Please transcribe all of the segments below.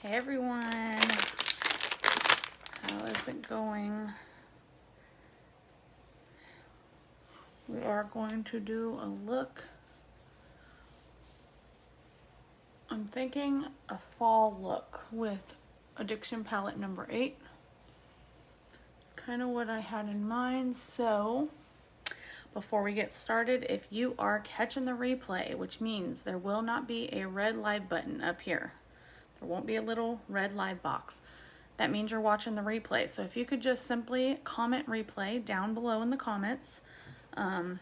Hey everyone, how is it going? We are going to do a look. I'm thinking a fall look with Addiction Palette number 8. Kind of what I had in mind. So before we get started, if you are catching the replay, which means there will not be a red live button up here. There won't be a little red live box. That means you're watching the replay. So if you could just simply comment replay down below in the comments, and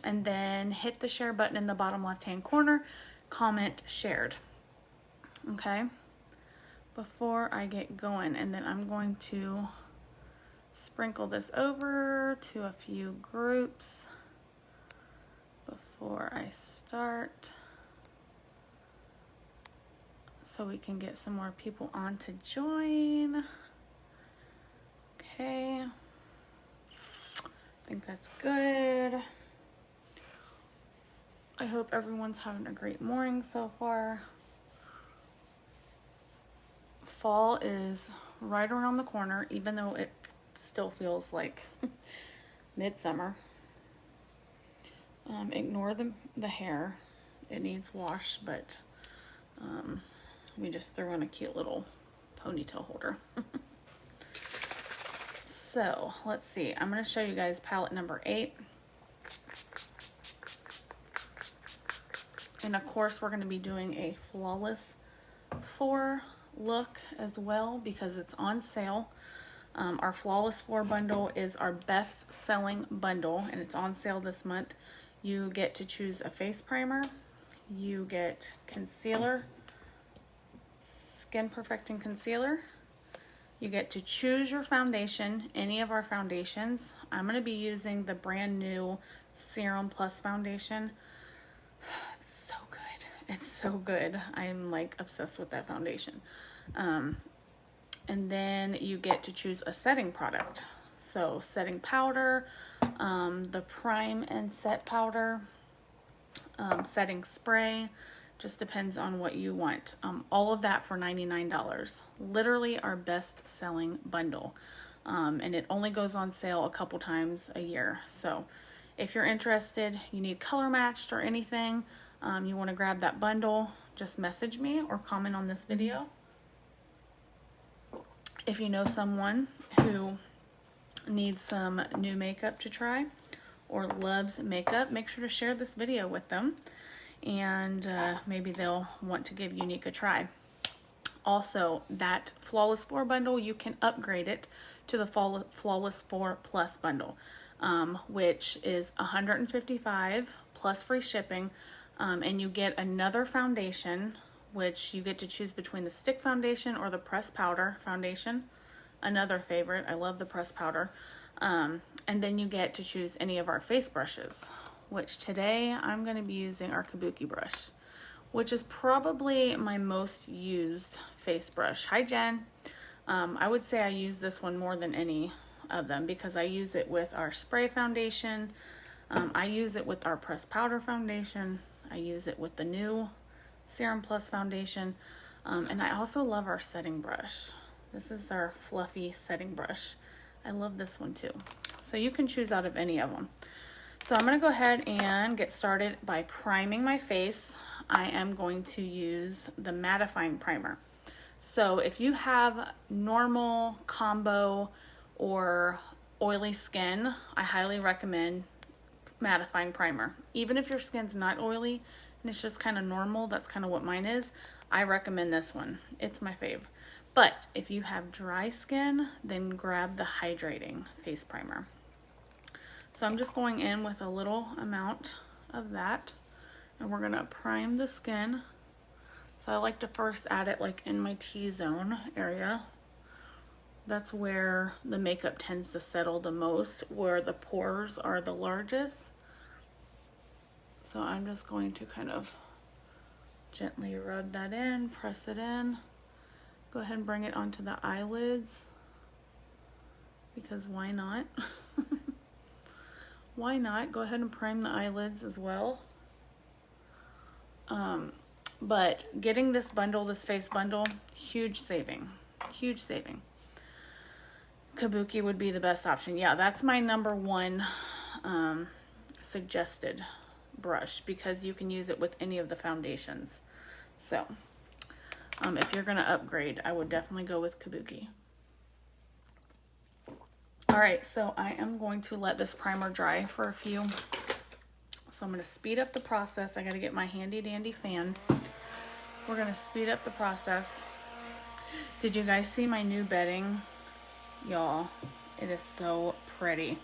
then hit the share button in the bottom left hand corner, comment shared. Okay, before I get going, and then I'm going to sprinkle this over to a few groups before I start, so we can get some more people on to join. Okay, I think that's good. I hope everyone's having a great morning so far. Fall is right around the corner, even though it still feels like midsummer. Ignore the hair. It needs wash, but we just threw in a cute little ponytail holder. So let's see. I'm going to show you guys palette number 8. And of course, we're going to be doing a Flawless 4 look as well because it's on sale. Our Flawless 4 bundle is our best selling bundle, and it's on sale this month. You get to choose a face primer, you get concealer, skin perfecting concealer, you get to choose your foundation, any of our foundations. I'm going to be using the brand new Serum Plus foundation. It's so good. It's so good. I'm like obsessed with that foundation. And then you get to choose a setting product. So setting powder, the prime and set powder, setting spray, just depends on what you want. All of that for $99. Literally our best selling bundle. And it only goes on sale a couple times a year. So if you're interested, you need color matched or anything, you want to grab that bundle, just message me or comment on this video. If you know someone who needs some new makeup to try or loves makeup, make sure to share this video with them, and maybe they'll want to give Younique a try. Also, that Flawless 4 bundle, you can upgrade it to the Flawless 4 Plus bundle, which is $155 plus free shipping, and you get another foundation, which you get to choose between the stick foundation or the pressed powder foundation. Another favorite. I love the pressed powder. And then you get to choose any of our face brushes, which today I'm going to be using our Kabuki brush, which is probably my most used face brush. Hi, Jen. I would say I use this one more than any of them because I use it with our spray foundation. I use it with our pressed powder foundation. I use it with the new Serum Plus foundation, and I also love our setting brush. This is our fluffy setting brush. I love this one too. So you can choose out of any of them. So I'm going to go ahead and get started by priming my face. I am going to use the mattifying primer. So if you have normal, combo, or oily skin, I highly recommend mattifying primer. Even if your skin's not oily and it's just kind of normal, that's kind of what mine is, I recommend this one. It's my fave. But if you have dry skin, then grab the hydrating face primer. So I'm just going in with a little amount of that, and we're gonna prime the skin. So I like to first add it like in my T-zone area. That's where the makeup tends to settle the most, where the pores are the largest. So I'm just going to kind of gently rub that in, press it in. Go ahead and bring it onto the eyelids, because why not? Why not? Go ahead and prime the eyelids as well. But getting this bundle, this face bundle, huge saving. Huge saving. Kabuki would be the best option. Yeah, that's my number one suggested brush, because you can use it with any of the foundations. So if you're going to upgrade, I would definitely go with Kabuki. All right, so I am going to let this primer dry for a few. So I'm going to speed up the process. I got to get my handy dandy fan. We're going to speed up the process. Did you guys see my new bedding? Y'all, it is so pretty.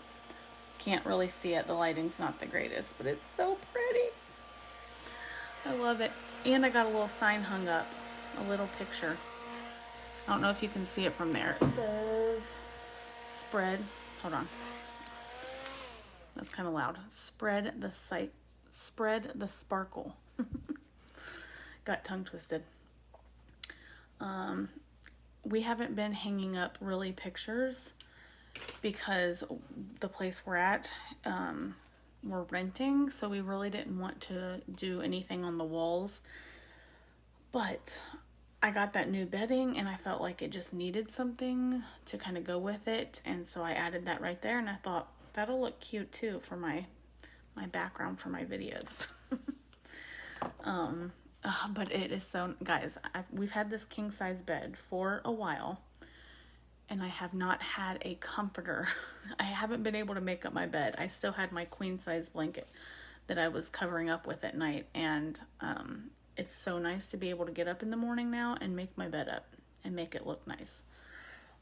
Can't really see it. The lighting's not the greatest, but it's so pretty. I love it. And I got a little sign hung up, a little picture. I don't know if you can see it from there. It says spread. Hold on. That's kind of loud. Spread the sparkle. Got tongue twisted. We haven't been hanging up really pictures because the place we're at, we're renting, so we really didn't want to do anything on the walls. But I got that new bedding and I felt like it just needed something to kind of go with it, and so I added that right there, and I thought that'll look cute too for my background for my videos. But it is so, guys, we've had this king size bed for a while, and I have not had a comforter. I haven't been able to make up my bed. I still had my queen size blanket that I was covering up with at night, and it's so nice to be able to get up in the morning now and make my bed up and make it look nice.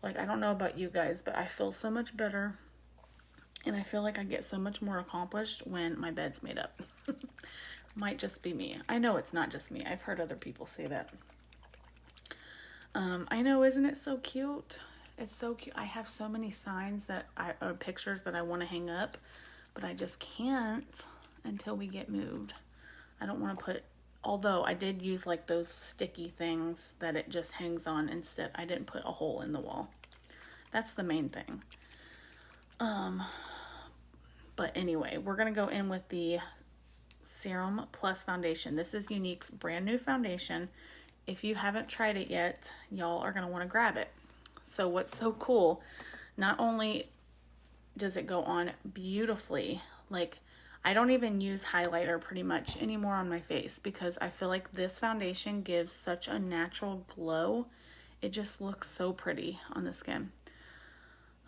Like, I don't know about you guys, but I feel so much better, and I feel like I get so much more accomplished when my bed's made up. Might just be me. I know it's not just me. I've heard other people say that. I know, isn't it so cute? It's so cute. I have so many signs or pictures that I want to hang up, but I just can't until we get moved. I don't want to put, although I did use like those sticky things that it just hangs on instead. I didn't put a hole in the wall. That's the main thing. But anyway, we're going to go in with the Serum Plus foundation. This is Younique's brand new foundation. If you haven't tried it yet, y'all are going to want to grab it. So what's so cool, not only does it go on beautifully, like I don't even use highlighter pretty much anymore on my face because I feel like this foundation gives such a natural glow. It just looks so pretty on the skin.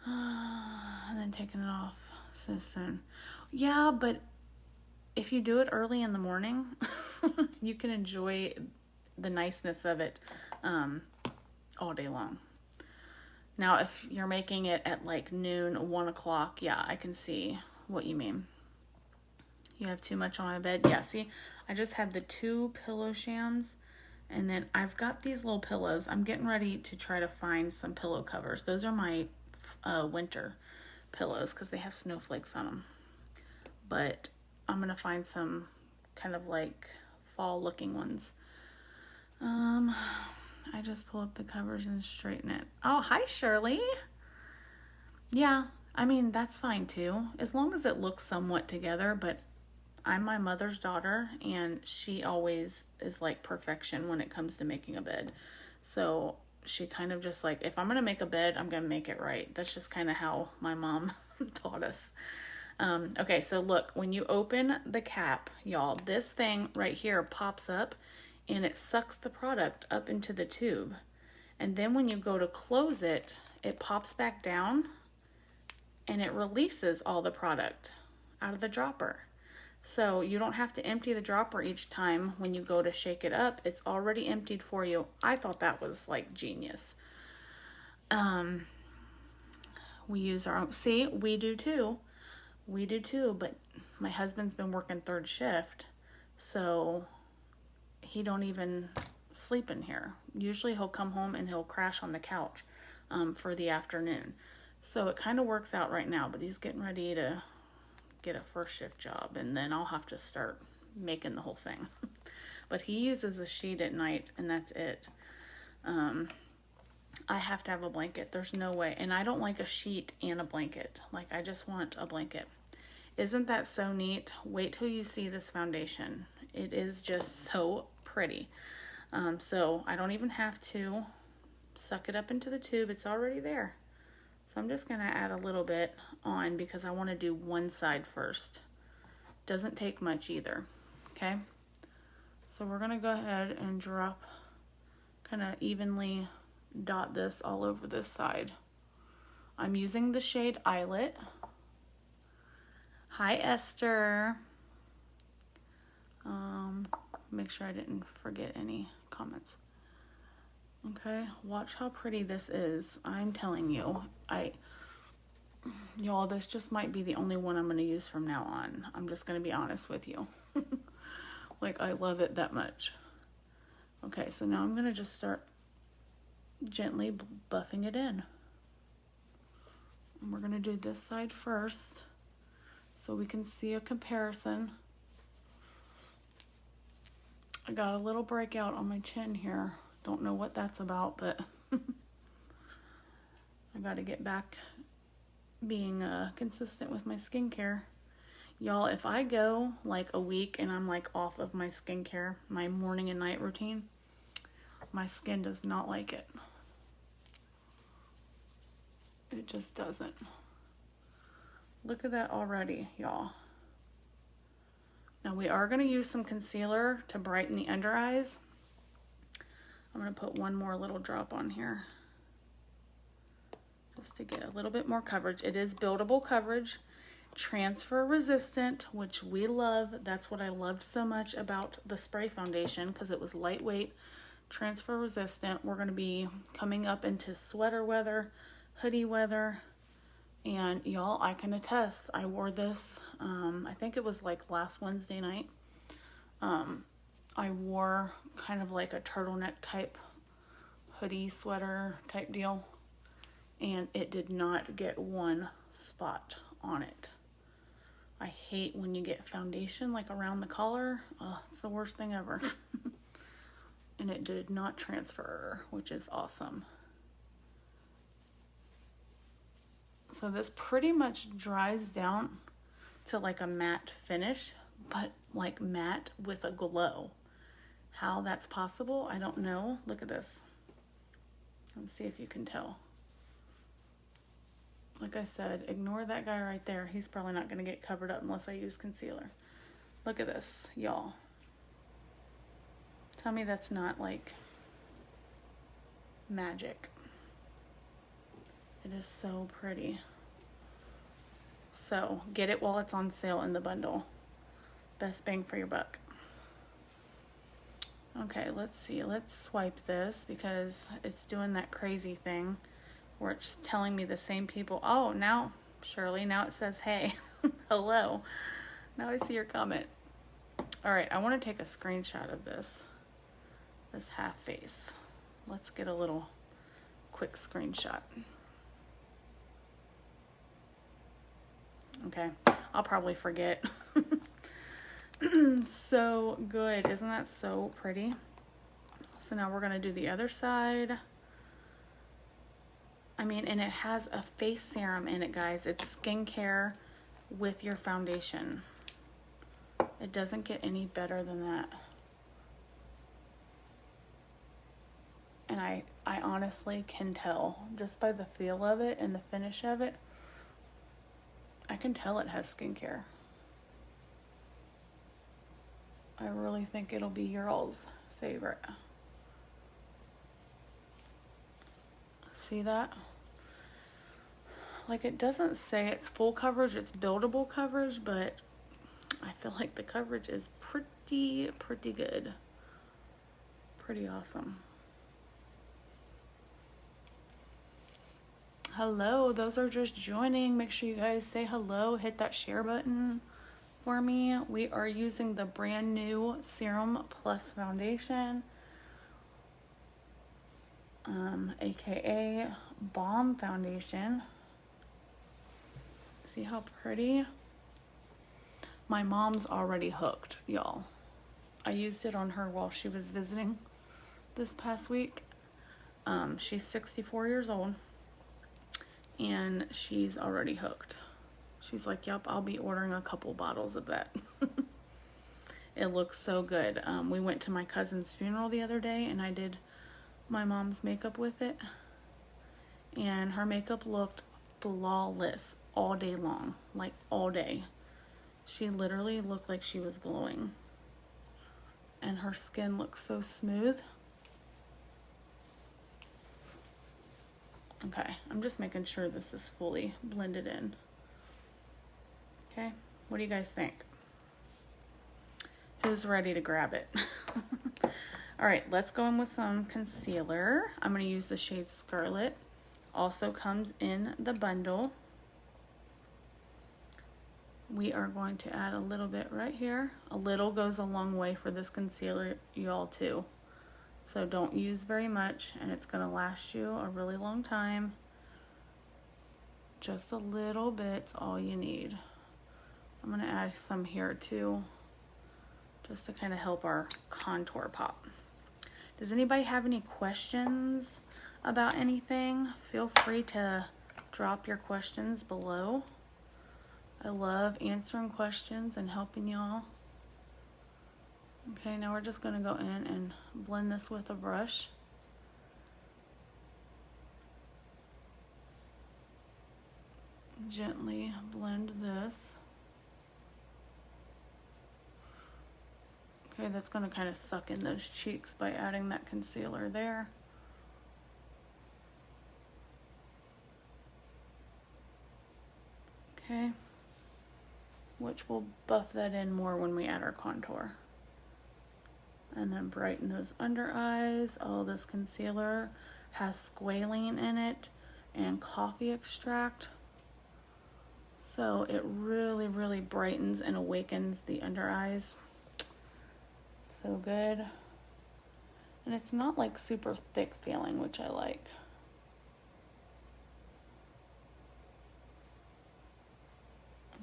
And then taking it off so soon. Yeah, but if you do it early in the morning, you can enjoy the niceness of it all day long. Now, if you're making it at like noon, 1 o'clock, yeah, I can see what you mean. You have too much on my bed. Yeah, see, I just have the 2 pillow shams, and then I've got these little pillows. I'm getting ready to try to find some pillow covers. Those are my winter pillows because they have snowflakes on them. But I'm going to find some kind of like fall looking ones. I just pull up the covers and straighten it. Oh, hi, Shirley. Yeah, I mean, that's fine too, as long as it looks somewhat together, but I'm my mother's daughter, and she always is like perfection when it comes to making a bed. So she kind of just like, if I'm going to make a bed, I'm going to make it right. That's just kind of how my mom taught us. Okay, so look, when you open the cap, y'all, this thing right here pops up and it sucks the product up into the tube. And then when you go to close it, it pops back down and it releases all the product out of the dropper. So you don't have to empty the dropper each time when you go to shake it up. It's already emptied for you. I thought that was like genius. We use our own, see, we do too, but my husband's been working 3rd shift, so he don't even sleep in here. Usually he'll come home and he'll crash on the couch for the afternoon. So it kind of works out right now, but he's getting ready to get a 1st shift job, and then I'll have to start making the whole thing. But he uses a sheet at night, and that's it. I have to have a blanket. There's no way. And I don't like a sheet and a blanket. Like, I just want a blanket. Isn't that so neat? Wait till you see this foundation. It is just so pretty. So I don't even have to suck it up into the tube. It's already there. So I'm just going to add a little bit on because I want to do one side first. Doesn't take much either. Okay. So we're going to go ahead and drop, kind of evenly dot this all over this side. I'm using the shade Eyelet. Hi, Esther. Make sure I didn't forget any comments. Okay, watch how pretty this is. I'm telling you, y'all, this just might be the only one I'm going to use from now on. I'm just going to be honest with you. Like, I love it that much. Okay, so now I'm going to just start gently buffing it in. And we're going to do this side first so we can see a comparison. I got a little breakout on my chin here. Don't know what that's about, but I got to get back being consistent with my skincare. Y'all, if I go like a week and I'm like off of my skincare, my morning and night routine, my skin does not like it. It just doesn't. Look at that already, y'all. Now we are going to use some concealer to brighten the under eyes. I'm going to put one more little drop on here just to get a little bit more coverage. It is buildable coverage, transfer resistant, which we love. That's what I loved so much about the spray foundation, because it was lightweight, transfer resistant. We're going to be coming up into sweater weather, hoodie weather, and y'all, I can attest, I wore this, I think it was like last Wednesday night. I wore kind of like a turtleneck type hoodie sweater type deal, and it did not get one spot on it. I hate when you get foundation like around the collar. Oh, it's the worst thing ever. And it did not transfer, which is awesome. So this pretty much dries down to like a matte finish, but like matte with a glow. How that's possible, I don't know. Look at this. Let's see if you can tell. Like I said, ignore that guy right there. He's probably not going to get covered up unless I use concealer. Look at this, y'all. Tell me that's not like magic. It is so pretty. So get it while it's on sale in the bundle. Best bang for your buck. Okay, let's see. Let's swipe this because it's doing that crazy thing where it's telling me the same people. Oh, now, Shirley, now it says, hey, hello. Now I see your comment. All right, I want to take a screenshot of this half face. Let's get a little quick screenshot. Okay, I'll probably forget. So good. Isn't that so pretty? So now we're going to do the other side. I mean, and it has a face serum in it, guys. It's skincare with your foundation. It doesn't get any better than that. And I honestly can tell just by the feel of it and the finish of it. I can tell it has skincare. I really think it'll be your all's favorite. See that? Like, it doesn't say it's full coverage, it's buildable coverage, but I feel like the coverage is pretty good. Pretty awesome. Hello, those are just joining. Make sure you guys say hello, hit that share button for me. We are using the brand new Serum Plus Foundation, aka Balm Foundation. See how pretty? My mom's already hooked, y'all. I used it on her while she was visiting this past week. She's 64 years old. And she's already hooked. She's like, yep, I'll be ordering a couple bottles of that. It looks so good. We went to my cousin's funeral the other day and I did my mom's makeup with it. And her makeup looked flawless all day long, like all day. She literally looked like she was glowing. And her skin looks so smooth. Okay, I'm just making sure this is fully blended in. Okay, what do you guys think? Who's ready to grab it? All right, let's go in with some concealer. I'm going to use the shade Scarlet. Also comes in the bundle. We are going to add a little bit right here. A little goes a long way for this concealer, y'all, too. So don't use very much, and it's going to last you a really long time. Just a little bit's all you need. I'm going to add some here too, just to kind of help our contour pop. Does anybody have any questions about anything? Feel free to drop your questions below. I love answering questions and helping y'all. Okay, now we're just going to go in and blend this with a brush. Gently blend this. Okay, that's going to kind of suck in those cheeks by adding that concealer there. Okay, which will buff that in more when we add our contour. And then brighten those under eyes. Oh, this concealer has squalene in it and coffee extract. So it really, really brightens and awakens the under eyes. So good. And it's not like super thick feeling, which I like.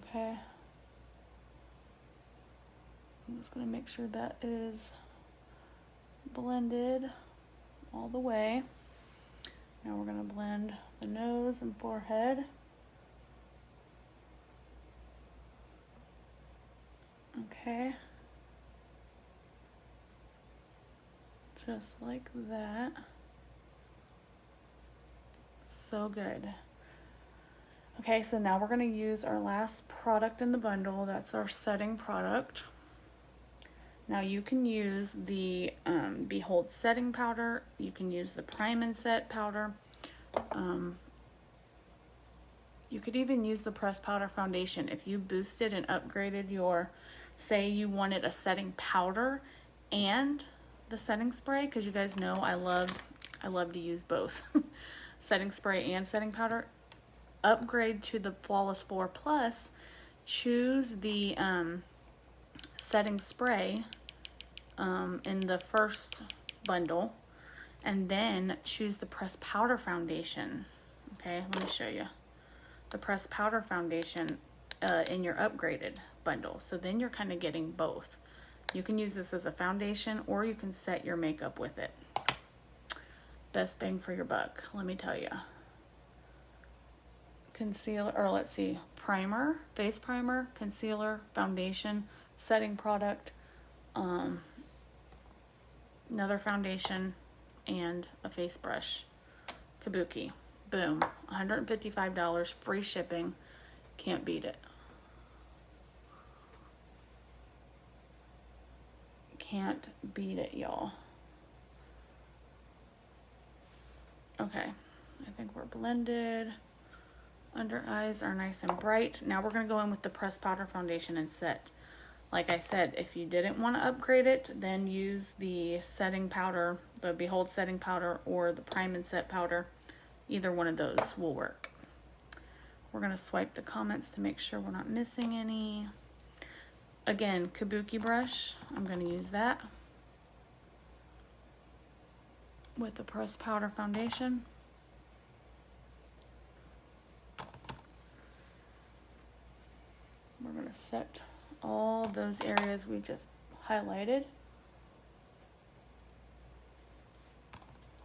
Okay. I'm just going to make sure that is blended all the way. Now we're going to blend the nose and forehead. Okay. Just like that. So good. Okay, so now we're going to use our last product in the bundle. That's our setting product. Now you can use the Behold setting powder. You can use the Prime and Set powder. You could even use the pressed powder foundation. If you boosted and upgraded your, say you wanted a setting powder and the setting spray, because you guys know I love to use both. Setting spray and setting powder. Upgrade to the Flawless 4 Plus. Choose the setting spray in the first bundle, and then choose the pressed powder foundation. Okay, let me show you the pressed powder foundation in your upgraded bundle. So then you're kind of getting both. You can use this as a foundation, or you can set your makeup with it. Best bang for your buck, let me tell you. Concealer, or let's see, primer, face primer, concealer, foundation, setting product, another foundation, and a face brush. Kabuki. Boom. $155, free shipping. Can't beat it. Can't beat it, y'all. Okay, I think we're blended. Under eyes are nice and bright. Now we're going to go in with the pressed powder foundation and set. Like I said, if you didn't want to upgrade it, then use the setting powder, the Behold setting powder, or the Prime and Set powder. Either one of those will work. We're going to swipe the comments to make sure we're not missing any. Again, Kabuki brush, I'm going to use that with the pressed powder foundation. We're going to set all those areas we just highlighted.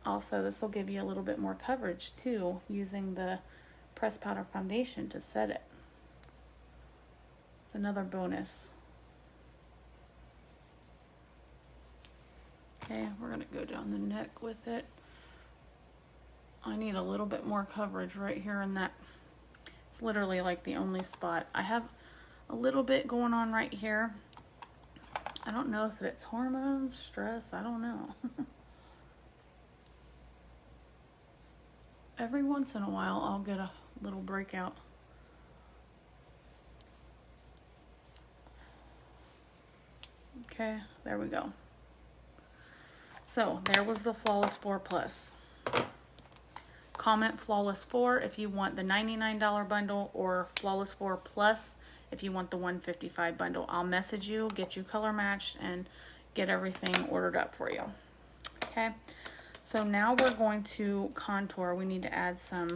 Also, this will give you a little bit more coverage too, using the pressed powder foundation to set it. It's another bonus. Okay, we're gonna go down the neck with it. I need a little bit more coverage right here in that. It's literally like the only spot. I have a little bit going on right here. I don't know if it's hormones, stress, I don't know. Every once in a while I'll get a little breakout. Okay, there we go. So there was the Flawless 4 Plus. Comment Flawless 4 if you want the $99 bundle, or Flawless 4 Plus if you want the $155 bundle. I'll message you, get you color matched, and get everything ordered up for you. Okay, so now we're going to contour. We need to add some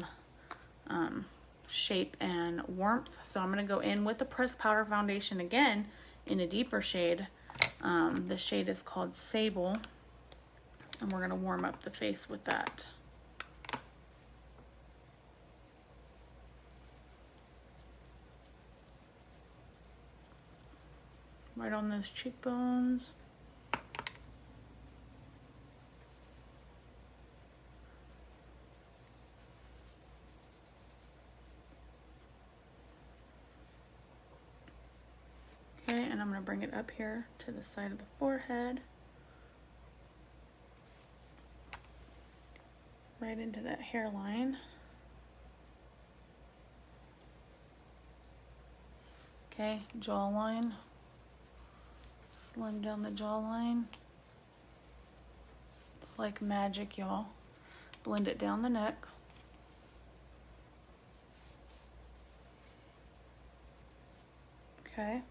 shape and warmth. So I'm going to go in with the pressed powder foundation again in a deeper shade. The shade is called Sable, and we're going to warm up the face with that. Right on those cheekbones. Okay, and I'm going to bring it up here to the side of the forehead. Right into that hairline. Okay, jawline. Slim down the jawline. It's like magic, y'all. Blend it down the neck. Okay.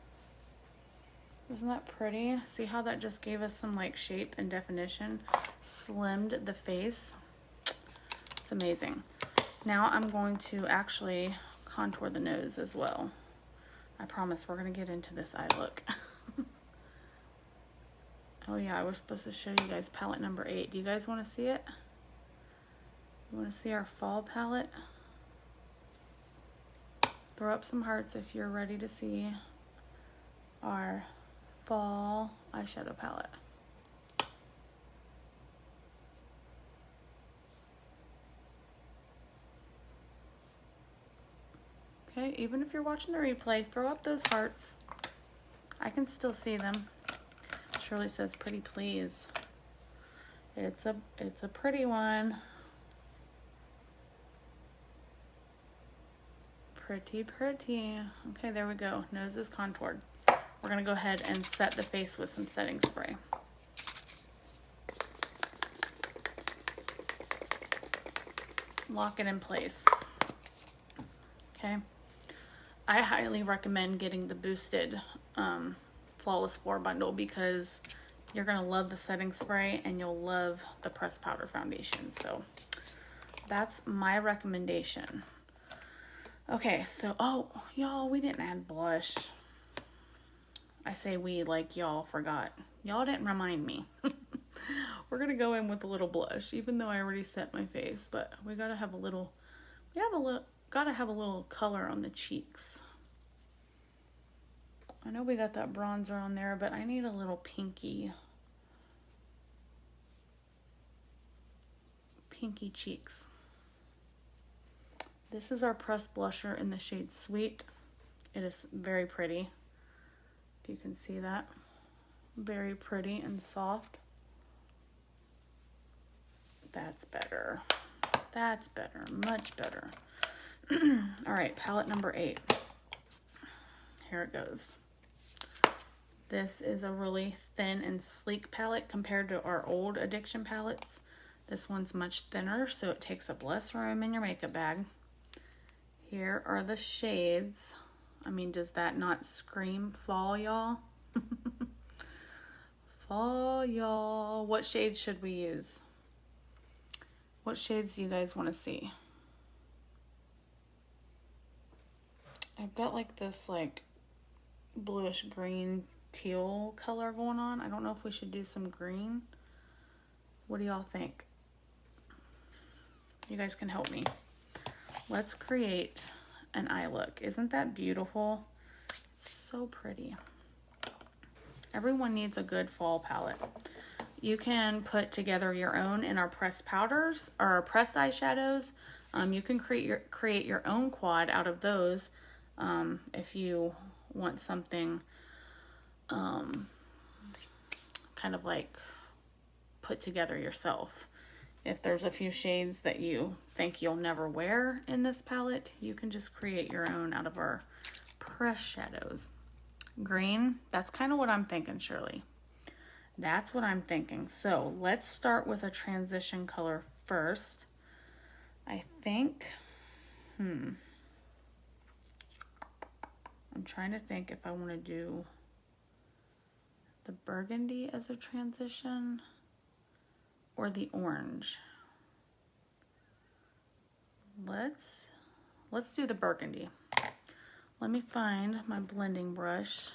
Isn't that pretty? See how that just gave us some like shape and definition? Slimmed the face. It's amazing. Now I'm going to actually contour the nose as well. I promise we're going to get into this eye look. Oh yeah, I was supposed to show you guys palette number 8. Do you guys want to see it? You want to see our fall palette? Throw up some hearts if you're ready to see our fall eyeshadow palette. Okay, even if you're watching the replay, throw up those hearts. I can still see them. Shirley says, pretty please. It's a pretty one. Pretty, pretty. Okay, there we go. Nose is contoured. We're gonna go ahead and set the face with some setting spray. Lock it in place. Okay. I highly recommend getting the boosted Flawless 4 bundle because you're gonna love the setting spray and you'll love the pressed powder foundation. So that's my recommendation. Okay, so oh y'all, we didn't add blush. I say we like y'all forgot. Y'all didn't remind me. We're gonna go in with a little blush, even though I already set my face, but we gotta have a little color on the cheeks. I know we got that bronzer on there, but I need a little pinky cheeks. This is our pressed blusher in the shade Sweet. It is very pretty. If you can see that. Very pretty and soft. That's better. That's better. Much better. All right, palette number 8. Here it goes. This is a really thin and sleek palette compared to our old Addiction palettes. This one's much thinner, so it takes up less room in your makeup bag. Here are the shades. I mean, does that not scream fall, y'all? Fall, y'all. What shades should we use? What shades do you guys want to see? I've got like this like bluish green teal color going on. I don't know if we should do some green. What do y'all think? You guys can help me. Let's create an eye look. Isn't that beautiful? So pretty. Everyone needs a good fall palette. you can put together your own in our pressed powders or our pressed eyeshadows. You can create your own quad out of those if you want something kind of like put together yourself. If there's a few shades that you think you'll never wear in this palette, you can just create your own out of our pressed shadows. Green, that's kind of what I'm thinking, Shirley. That's what I'm thinking. So let's start with a transition color first. I think, I'm trying to think if I want to do the burgundy as a transition or the orange. Let's do the burgundy. Let me find my blending brush.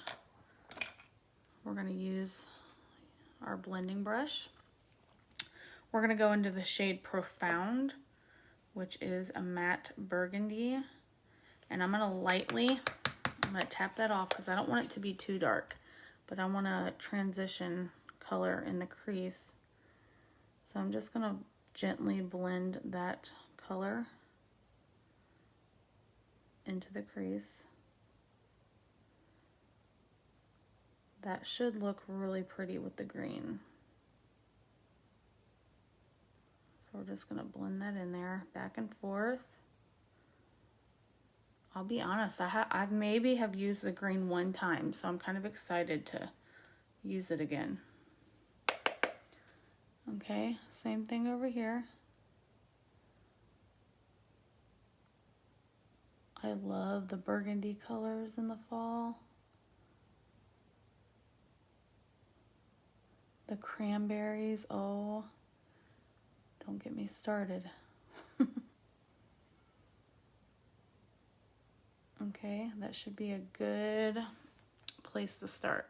We're going to use our blending brush. We're going to go into the shade Profound, which is a matte burgundy. And I'm going to tap that off because I don't want it to be too dark, but I want a transition color in the crease. So I'm just going to gently blend that color into the crease. That should look really pretty with the green. So we're just gonna blend that in there, back and forth. I'll be honest, I maybe have used the green one time, so I'm kind of excited to use it again. Okay, same thing over here. I love the burgundy colors in the fall. The cranberries, oh, don't get me started. Okay, that should be a good place to start.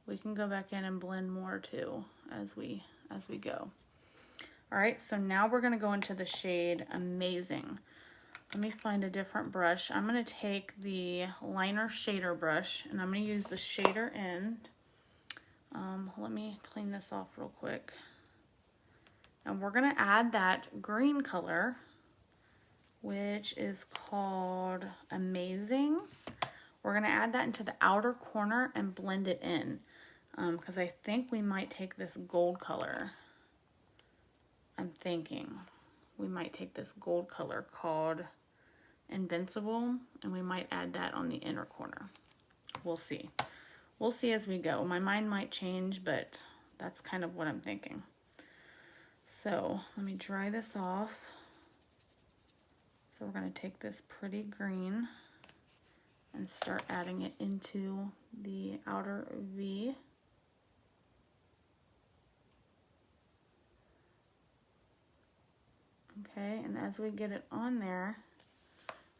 We can go back in and blend more too as we go. All right, so now we're gonna go into the shade Amazing. Let me find a different brush. I'm gonna take the liner shader brush and I'm gonna use the shader end. Let me clean this off real quick. And we're gonna add that green color, which is called Amazing. We're gonna add that into the outer corner and blend it in. Because I think we might take this gold color. I'm thinking we might take this gold color called Invincible, and we might add that on the inner corner. We'll see. We'll see as we go. My mind might change, but that's kind of what I'm thinking. So let me dry this off. So we're going to take this pretty green and start adding it into the outer V. Okay, and as we get it on there,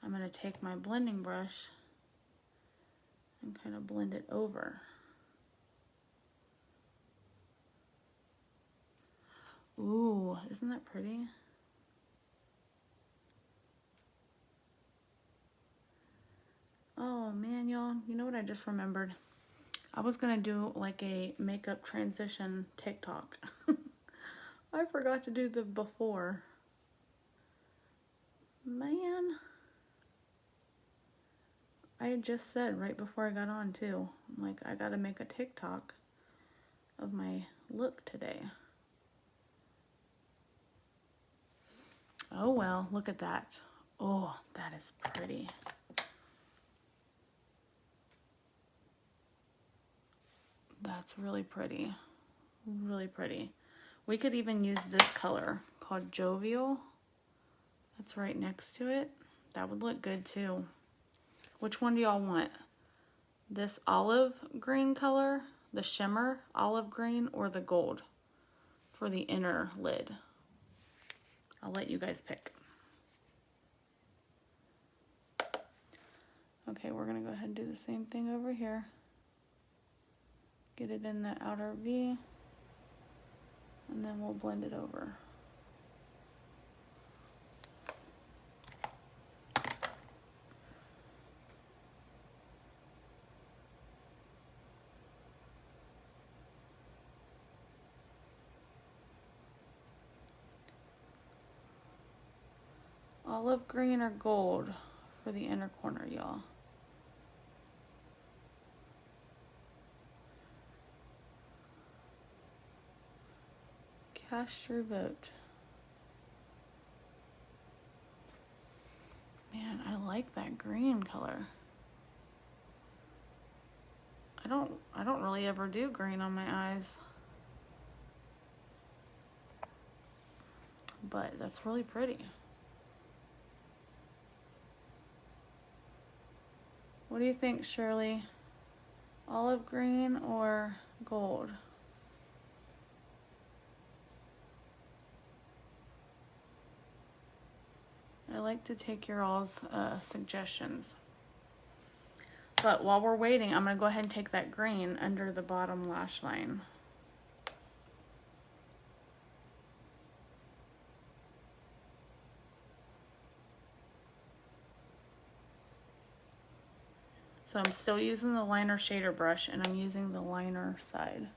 I'm going to take my blending brush and kind of blend it over. Ooh, isn't that pretty? Oh man, y'all, you know what I just remembered? I was gonna do like a makeup transition TikTok. I forgot to do the before. Man. I had just said right before I got on too, I'm like, I gotta make a TikTok of my look today. Oh well, look at that. Oh, that is pretty. That's really pretty. Really pretty. We could even use this color called Jovial. That's right next to it. That would look good too. Which one do y'all want? This olive green color, the shimmer olive green, or the gold for the inner lid? I'll let you guys pick. Okay, we're gonna go ahead and do the same thing over here. Get it in the outer V, and then we'll blend it over. Olive green or gold for the inner corner, y'all? Cast your vote. Man, I like that green color. I don't really ever do green on my eyes. But that's really pretty. What do you think, Shirley? Olive green or gold? I like to take your all's suggestions. But while we're waiting, I'm going to go ahead and take that green under the bottom lash line. So I'm still using the liner shader brush, and I'm using the liner side.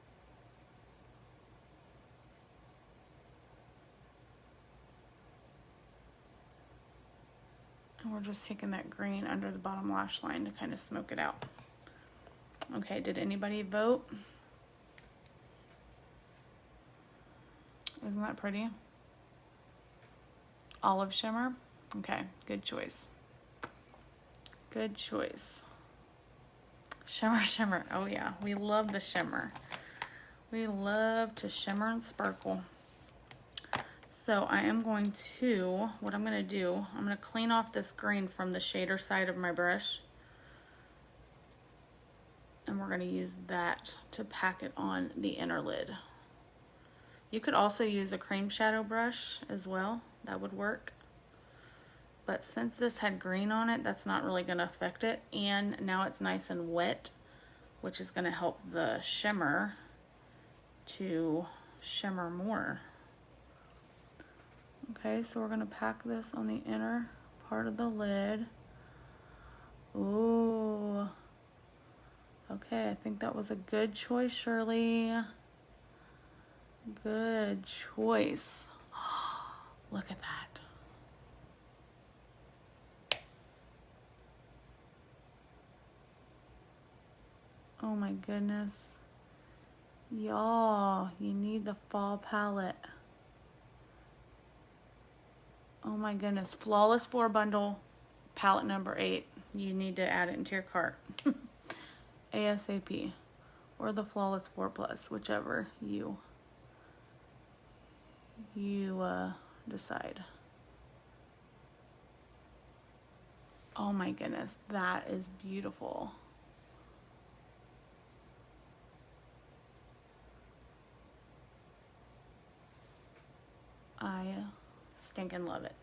And we're just taking that green under the bottom lash line to kind of smoke it out. Okay, did anybody vote? Isn't that pretty? Olive shimmer? Okay, good choice. Good choice. Shimmer, shimmer. Oh yeah, we love the shimmer. We love to shimmer and sparkle. So I am going to, what I'm going to do, I'm going to clean off this green from the shader side of my brush. And we're going to use that to pack it on the inner lid. You could also use a cream shadow brush as well. That would work. But since this had green on it, that's not really going to affect it. And now it's nice and wet, which is going to help the shimmer to shimmer more. Okay, so we're going to pack this on the inner part of the lid. Ooh. Okay, I think that was a good choice, Shirley. Good choice. Look at that. Oh my goodness. Y'all, you need the fall palette. Oh my goodness. Flawless 4 bundle, palette number 8. You need to add it into your cart. ASAP. Or the Flawless 4 Plus, whichever you decide. Oh my goodness, that is beautiful. I stinking love it.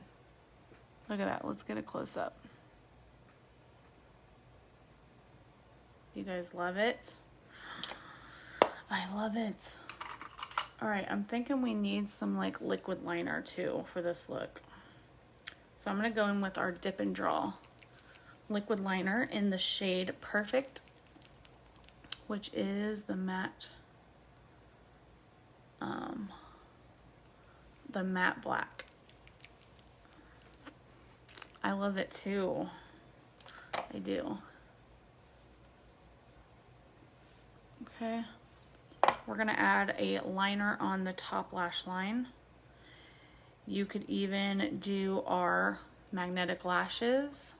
Look at that. Let's get a close up. You guys love it? I love it. All right, I'm thinking we need some like liquid liner too for this look. So I'm gonna go in with our Dip and Draw liquid liner in the shade Perfect, which is the matte black. I love it too. I do. Okay. We're gonna add a liner on the top lash line. You could even do our magnetic lashes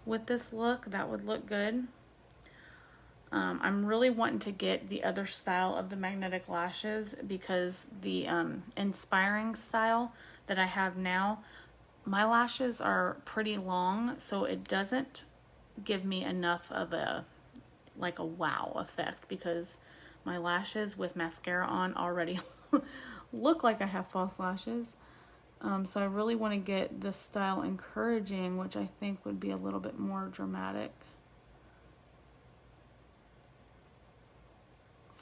with this look. That would look good. I'm really wanting to get the other style of the magnetic lashes because the inspiring style that I have now, my lashes are pretty long, so it doesn't give me enough of a wow effect because my lashes with mascara on already look like I have false lashes. So I really want to get this style Encouraging, which I think would be a little bit more dramatic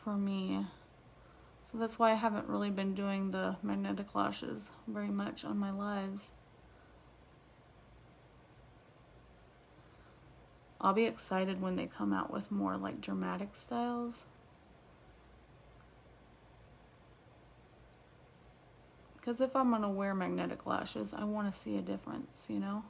for me. So that's why I haven't really been doing the magnetic lashes very much on my lives. I'll be excited when they come out with more like dramatic styles. Because if I'm gonna wear magnetic lashes, I want to see a difference, you know?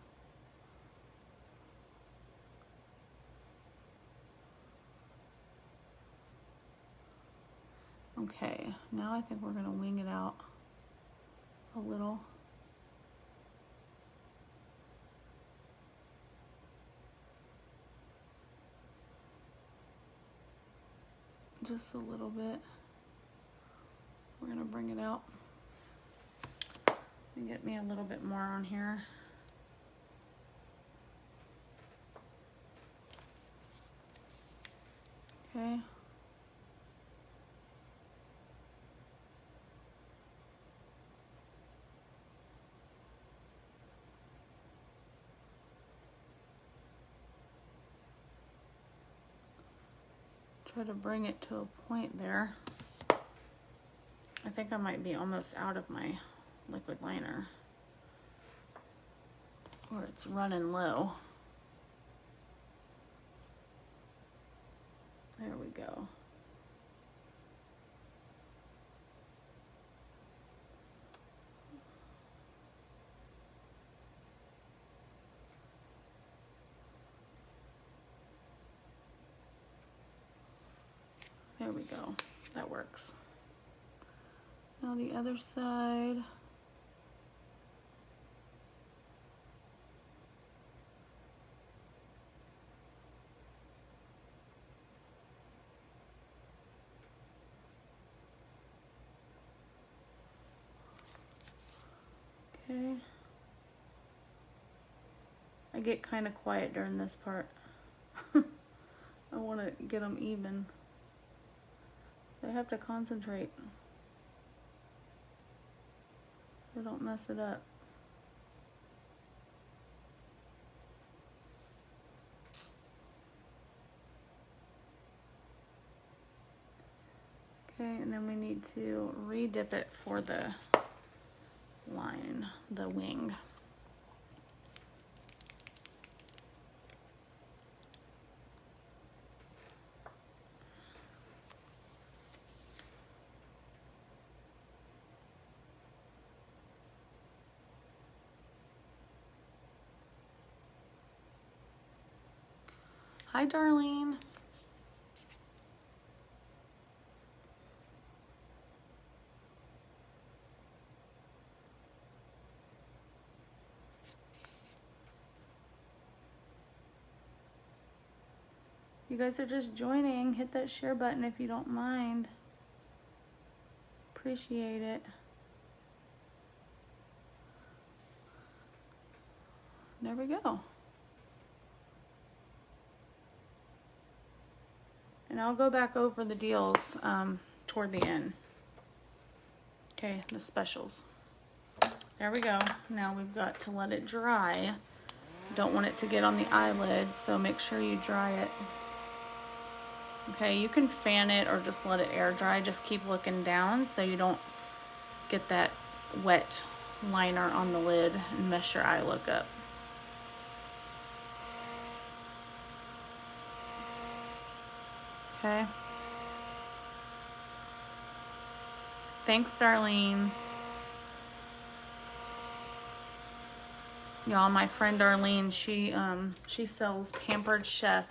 Okay, now I think we're gonna wing it out a little. Just a little bit. We're gonna bring it out and get me a little bit more on here. Okay. Try to bring it to a point there. I think I might be almost out of my liquid liner, or it's running low. There we go. There we go. That works. Now the other side. Okay. I get kind of quiet during this part. I want to get them even. So I have to concentrate so I don't mess it up. Okay, and then we need to re-dip it for the line, the wing. Hi, Darlene. You guys are just joining. Hit that share button if you don't mind. Appreciate it. There we go. And I'll go back over the deals toward the end. Okay, the specials. There we go. Now we've got to let it dry. Don't want it to get on the eyelid, so make sure you dry it. Okay, you can fan it or just let it air dry. Just keep looking down so you don't get that wet liner on the lid and mess your eye look up. Okay. Thanks, Darlene. Y'all, my friend Darlene, she sells Pampered Chef.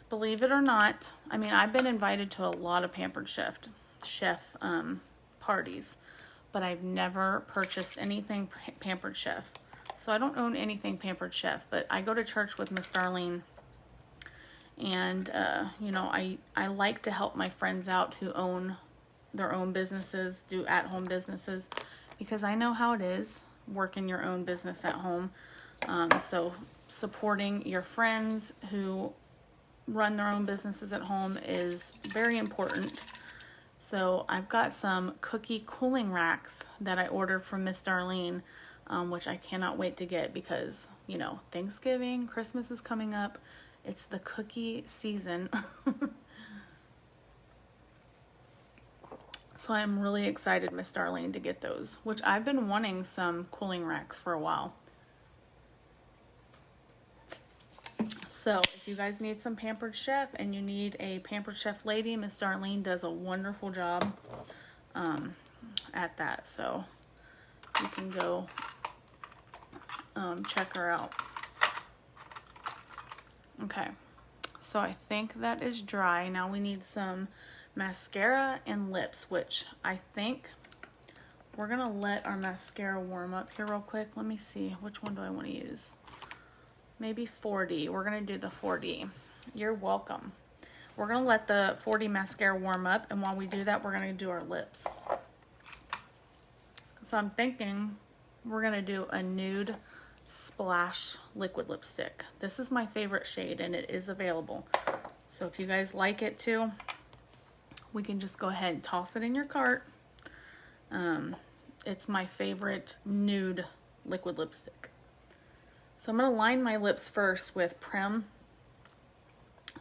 Believe it or not, I mean, I've been invited to a lot of Pampered Chef parties, but I've never purchased anything Pampered Chef. So I don't own anything Pampered Chef, but I go to church with Miss Darlene. And, you know, I like to help my friends out who own their own businesses, do at-home businesses, because I know how it is working your own business at home. So supporting your friends who run their own businesses at home is very important. So I've got some cookie cooling racks that I ordered from Miss Darlene, which I cannot wait to get because, you know, Thanksgiving, Christmas is coming up. It's the cookie season. So I'm really excited, Miss Darlene, to get those, which I've been wanting some cooling racks for a while. So if you guys need some Pampered Chef and you need a Pampered Chef lady, Miss Darlene does a wonderful job at that. So you can go check her out. Okay, so I think that is dry. Now we need some mascara and lips, which I think we're gonna let our mascara warm up here real quick. Let me see, which one do I want to use? Maybe 4D. We're gonna do the 4D. You're welcome. We're gonna let the 4D mascara warm up, and while we do that, we're gonna do our lips. So I'm thinking we're gonna do a nude splash liquid lipstick. This is my favorite shade, and it is available. So if you guys like it too, we can just go ahead and toss it in your cart. It's my favorite nude liquid lipstick. So I'm gonna line my lips first with Prim.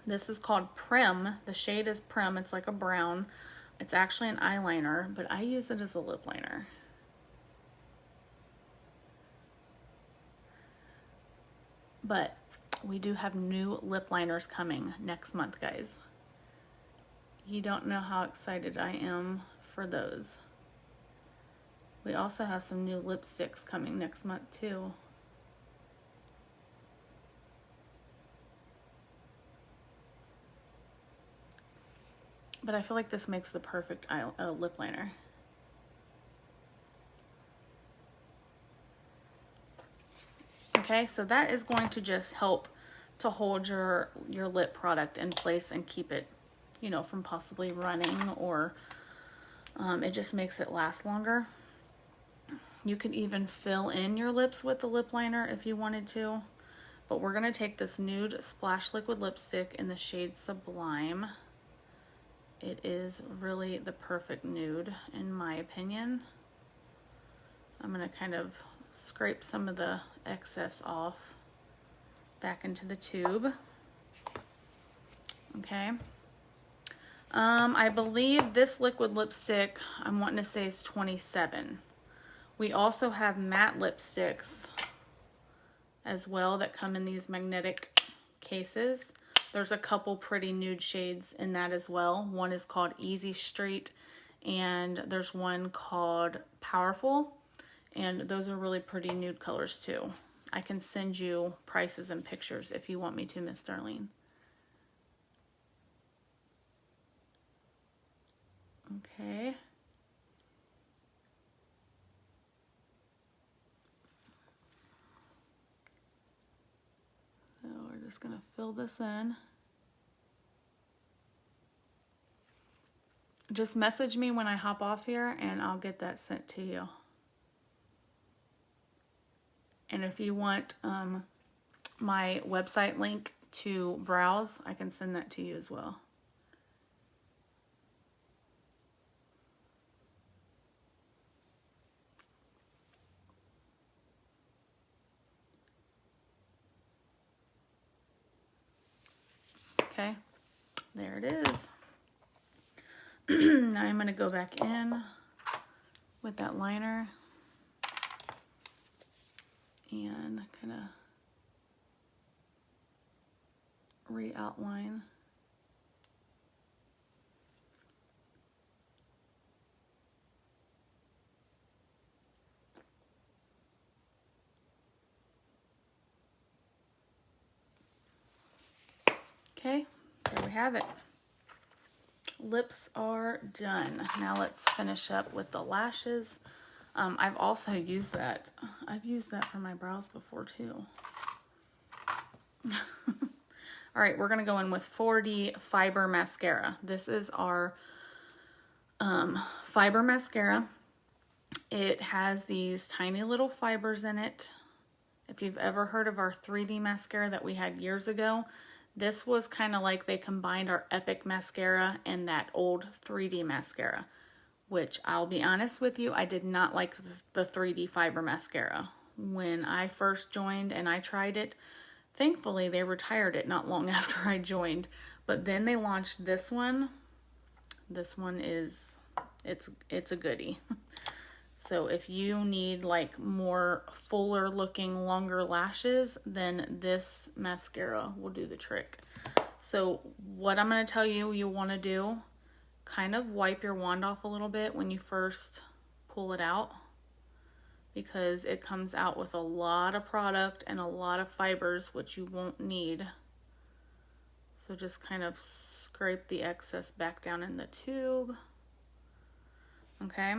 This is called Prim. The shade is Prim. It's like a brown. It's actually an eyeliner, but I use it as a lip liner. But we do have new lip liners coming next month, guys. You don't know how excited I am for those. We also have some new lipsticks coming next month too. But I feel like this makes the perfect lip liner. Okay, so that is going to just help to hold your lip product in place and keep it, you know, from possibly running, or it just makes it last longer. You could even fill in your lips with the lip liner if you wanted to. But we're going to take this nude splash liquid lipstick in the shade Sublime. It is really the perfect nude, in my opinion. I'm going to kind of scrape some of the excess off back into the tube. Okay. I believe this liquid lipstick, I'm wanting to say, is 27. We also have matte lipsticks as well that come in these magnetic cases. There's a couple pretty nude shades in that as well. One is called Easy Street, and there's one called Powerful. And those are really pretty nude colors too. I can send you prices and pictures if you want me to, Miss Darlene. Okay. So we're just gonna fill this in. Just message me when I hop off here and I'll get that sent to you. And if you want my website link to browse, I can send that to you as well. Okay, there it is. Now I'm going to go back in with that liner and kind of re-outline. Okay, there we have it. Lips are done. Now let's finish up with the lashes. I've also used that. I've used that for my brows before too. All right, we're gonna go in with 4D Fiber Mascara. This is our fiber mascara. It has these tiny little fibers in it. If you've ever heard of our 3D mascara that we had years ago, this was kind of like they combined our Epic mascara and that old 3D mascara, which I'll be honest with you, I did not like the 3D fiber mascara. When I first joined and I tried it, thankfully they retired it not long after I joined, but then they launched this one. This one is, it's a goodie. So if you need like more fuller looking, longer lashes, then this mascara will do the trick. So what I'm going to tell you, you'll want to do, kind of wipe your wand off a little bit when you first pull it out. because it comes out with a lot of product and a lot of fibers, which you won't need. So just kind of scrape the excess back down in the tube. Okay.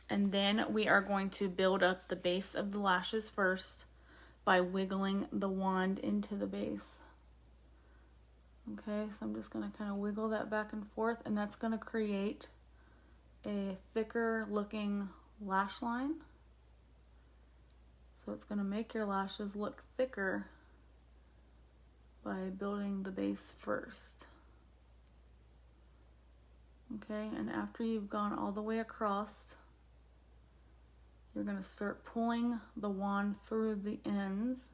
And then we are going to build up the base of the lashes first by wiggling the wand into the base. Okay, so I'm just going to kind of wiggle that back and forth, and that's going to create a thicker looking lash line. So it's going to make your lashes look thicker by building the base first. Okay, and after you've gone all the way across, you're going to start pulling the wand through the ends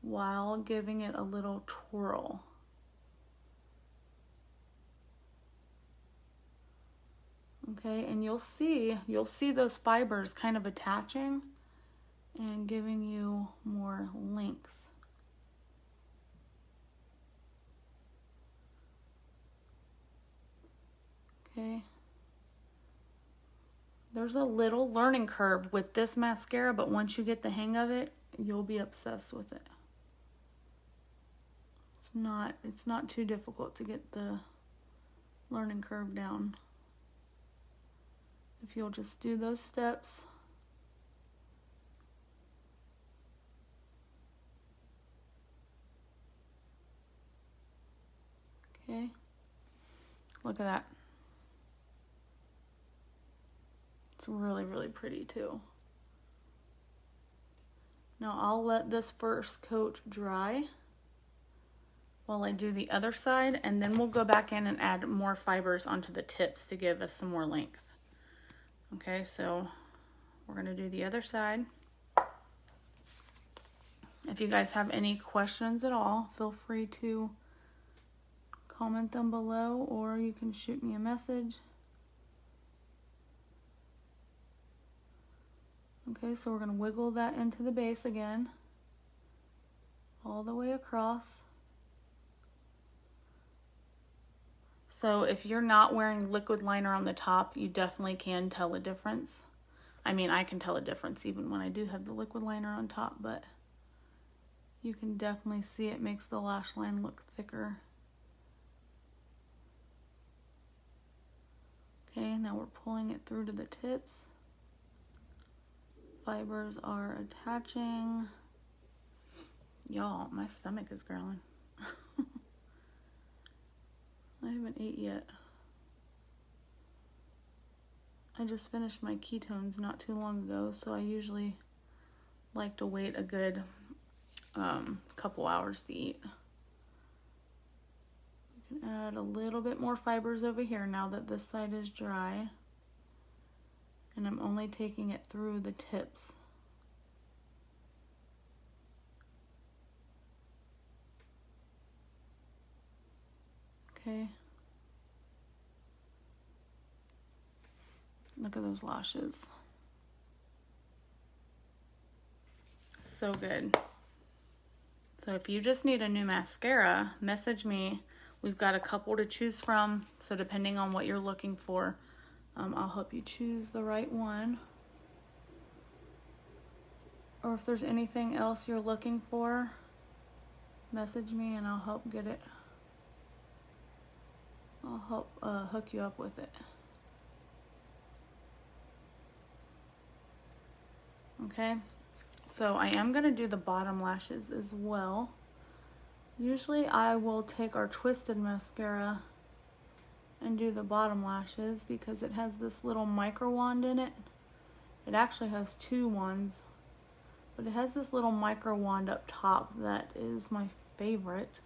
while giving it a little twirl. Okay, and you'll see those fibers kind of attaching and giving you more length. Okay. There's a little learning curve with this mascara, but once you get the hang of it, you'll be obsessed with it. It's not too difficult to get the learning curve down. If you'll just do those steps. Okay. Look at that. It's really, really pretty too. Now I'll let this first coat dry while I do the other side, and then we'll go back in and add more fibers onto the tips to give us some more length. Okay, so we're going to do the other side. If you guys have any questions at all, feel free to comment them below, or you can shoot me a message. Okay, so we're going to wiggle that into the base again, all the way across. So if you're not wearing liquid liner on the top, you definitely can tell a difference. I mean, I can tell a difference even when I do have the liquid liner on top, but you can definitely see it makes the lash line look thicker. Okay, now we're pulling it through to the tips. Fibers are attaching. Y'all, my stomach is growling. I haven't ate yet. I just finished my ketones not too long ago, so I usually like to wait a good couple hours to eat. We can add a little bit more fibers over here now that this side is dry. And I'm only taking it through the tips. Okay. Look at those lashes. So good. So if you just need a new mascara, message me. We've got a couple to choose from. So depending on what you're looking for, I'll help you choose the right one. Or if there's anything else you're looking for, message me and I'll help get it. I'll help hook you up with it. Okay, so I am going to do the bottom lashes as well. Usually I will take our Twisted mascara and do the bottom lashes because it has this little micro wand in it. It actually has two wands, but it has this little micro wand up top that is my favorite.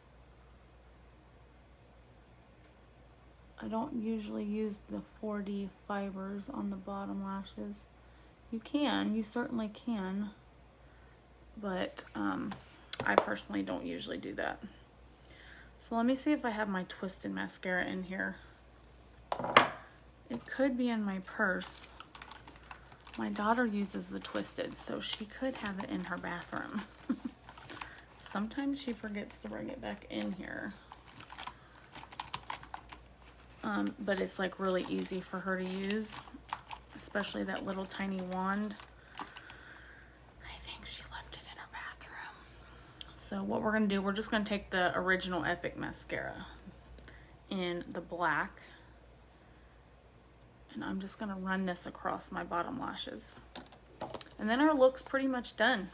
I don't usually use the 4D fibers on the bottom lashes. You certainly can, but I personally don't usually do that. So let me see if I have my Twisted mascara in here. It could be in my purse. My daughter uses the Twisted, so she could have it in her bathroom. Sometimes she forgets to bring it back in here. But it's like really easy for her to use, especially that little tiny wand. So what we're gonna do, we're just gonna take the original Epic mascara in the black, and I'm just gonna run this across my bottom lashes. And then our look's pretty much done.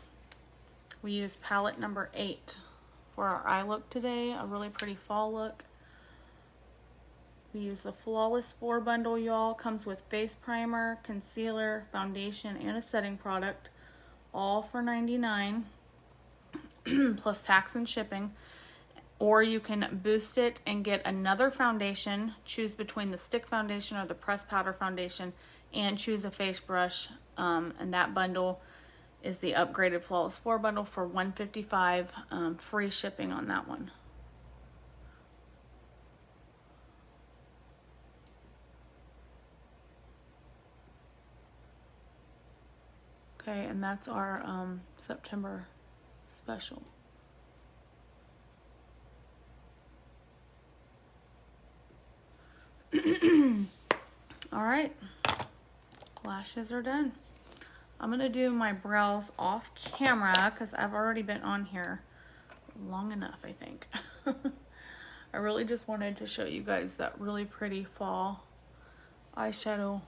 We used palette number 8 for our eye look today, a really pretty fall look. We use the Flawless 4 bundle, y'all. Comes with face primer, concealer, foundation, and a setting product, all for $99 plus tax and shipping. Or you can boost it and get another foundation. Choose between the stick foundation or the pressed powder foundation, and choose a face brush. And that bundle is the upgraded Flawless 4 bundle for $155, free shipping on that one. Okay, and that's our September special. All right, lashes are done. I'm gonna do my brows off camera because I've already been on here long enough, I think. I really just wanted to show you guys that really pretty fall eyeshadow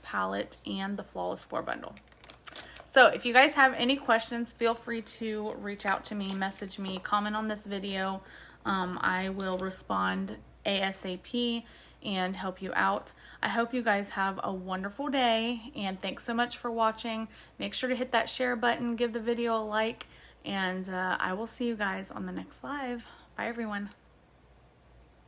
palette and the Flawless 4 bundle. So if you guys have any questions, feel free to reach out to me, message me, comment on this video. I will respond ASAP and help you out. I hope you guys have a wonderful day, and thanks so much for watching. Make sure to hit that share button, give the video a like, and I will see you guys on the next live. Bye everyone.